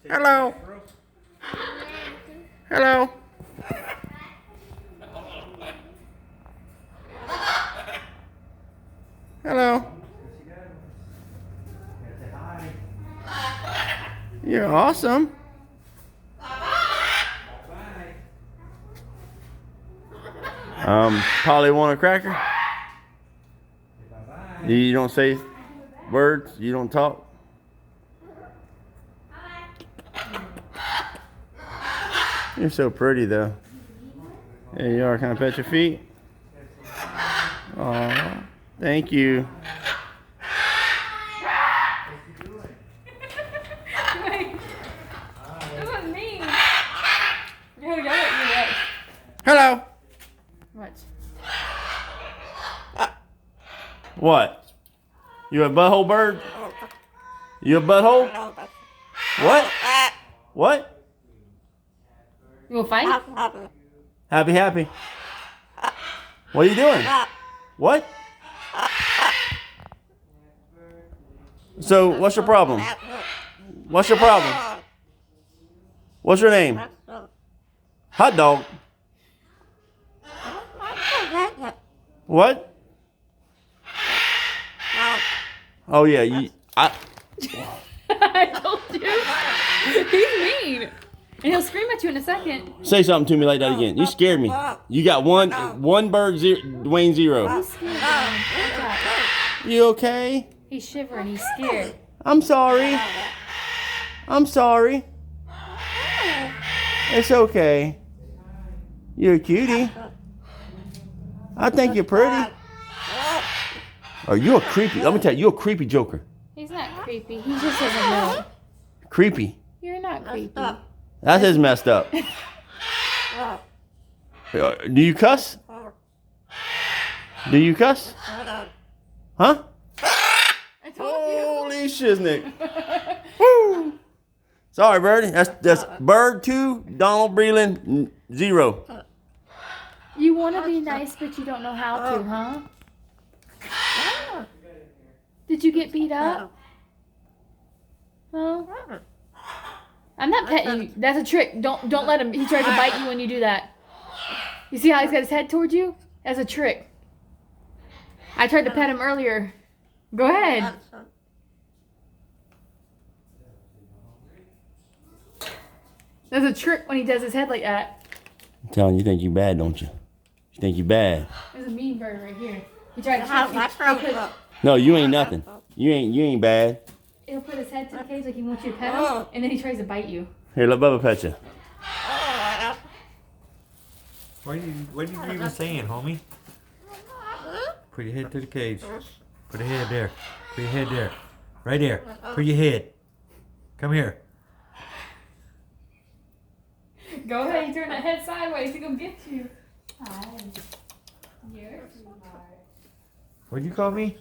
Hello. Hello. Hello. You're awesome. Polly want a cracker? You don't say words? You don't talk? You're so pretty though. There you are. Can I pet your feet? Aw, thank you. Wait, that wasn't me. You gotta go at you next. Hello. What? What? You a butthole bird? You a butthole? What? What? You will fight? Happy, happy. What are you doing? What? So, what's your problem? What's your problem? What's your name? Hot dog. What? Oh yeah, I told you. He's mean. And he'll scream at you in a second. Say something to me like that again. You scared me. You got one bird, Dwayne zero. He's scared. You okay? He's shivering. He's scared. I'm sorry. I'm sorry. It's okay. You're a cutie. I think you're pretty. Oh, you're a creepy. Let me tell you, you're a creepy joker. He's not creepy. He just doesn't know. Creepy. You're not creepy. That is messed up. Do you cuss? Do you cuss? Huh? I told you. Holy shiznick. Woo! Sorry, Birdie. That's Bird 2, Donald Breland 0. You want to be nice, but you don't know how to, huh? Did you get beat up? Huh? I'm not petting you. That's a trick. Don't let him. He tries to bite you when you do that. You see how he's got his head towards you? That's a trick. I tried to pet him earlier. Go ahead. That's a trick when he does his head like that. I'm telling you, think you bad, don't you? You think you bad? There's a mean bird right here. He tried to trick me. No, you ain't nothing. You ain't bad. He'll put his head to the cage like he wants you to pet him, and then he tries to bite you. Here, let Bubba pet you. What are you even saying, homie? Put your head to the cage. Put your head there. Put your head there. Right there. Put your head. Come here. Go ahead, you turn that head sideways, he's gonna get you. Hi. You're a sweetheart. What'd you call me?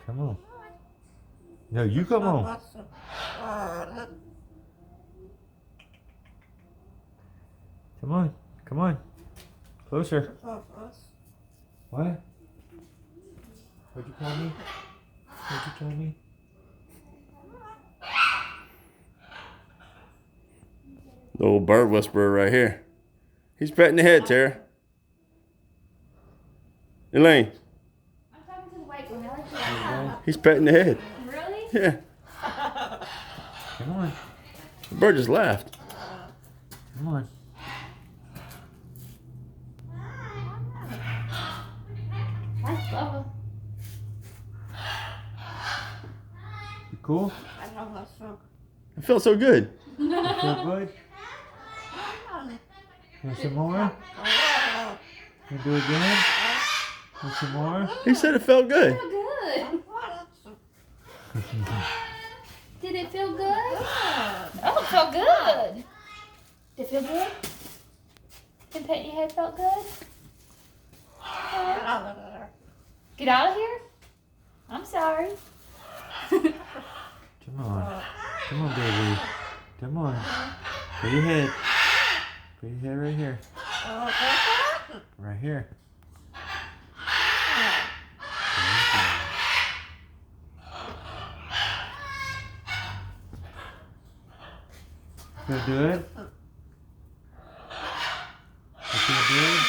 Come on. No, you come on. Come on. Come on. Closer. What? What'd you call me? What'd you call me? The old bird whisperer right here. He's petting the head, Tara. Elaine. I'm talking to the white one. I like that. He's petting the head. Really? Yeah. Come on. The bird just laughed. Come on. That's Bubba. You cool? It felt so good. You feel good? Want some more? You do it again? Want some more? He said it felt good. Good. Did it feel good? Oh, it felt good. Did it feel good? Did petting your head felt good? Get out of here? I'm sorry. Come on. Come on, baby. Come on. Put your head. Put your head right here. Right here. feel good? You feel good?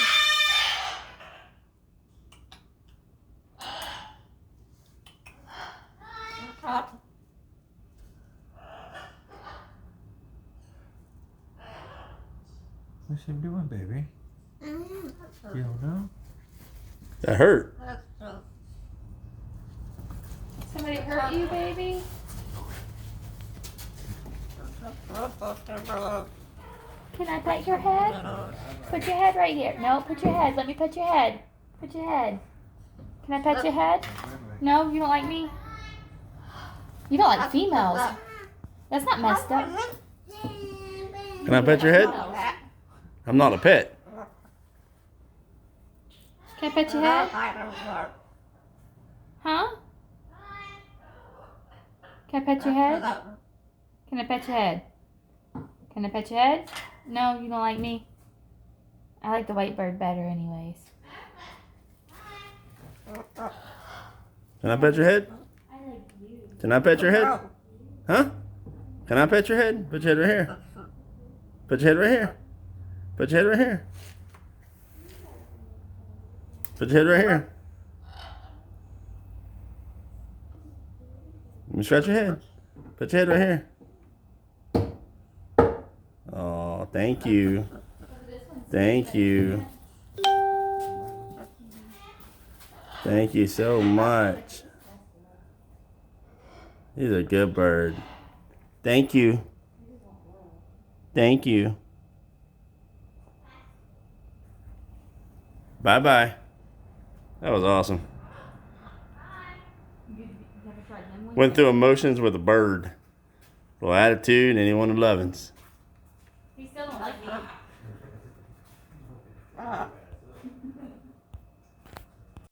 What's he doing, baby? You don't know? That hurt. Somebody hurt you, baby? Can I pet your head? Put your head right here. No, put your head. Let me pet your head. Put your head. Can I pet your head? No, you don't like me? You don't like females. That's not messed up. Can I pet your head? I'm not a pet. Can I pet your head? Huh? Can I pet your head? Can I pet your head? Can I pet your head? No, you don't like me? I like the white bird better anyways. Can I pet your head? I like you. Can I pet your head? Huh? Can I pet your head? Put your head right here. Put your head right here. Put your head right here. Put your head right here. Let me scratch your head. Put your head right here. Oh, thank you. Thank you. Thank you so much. He's a good bird. Thank you. Thank you. Bye-bye. That was awesome. Went through emotions with a bird. A little attitude and he wanted lovin's. He still don't like me.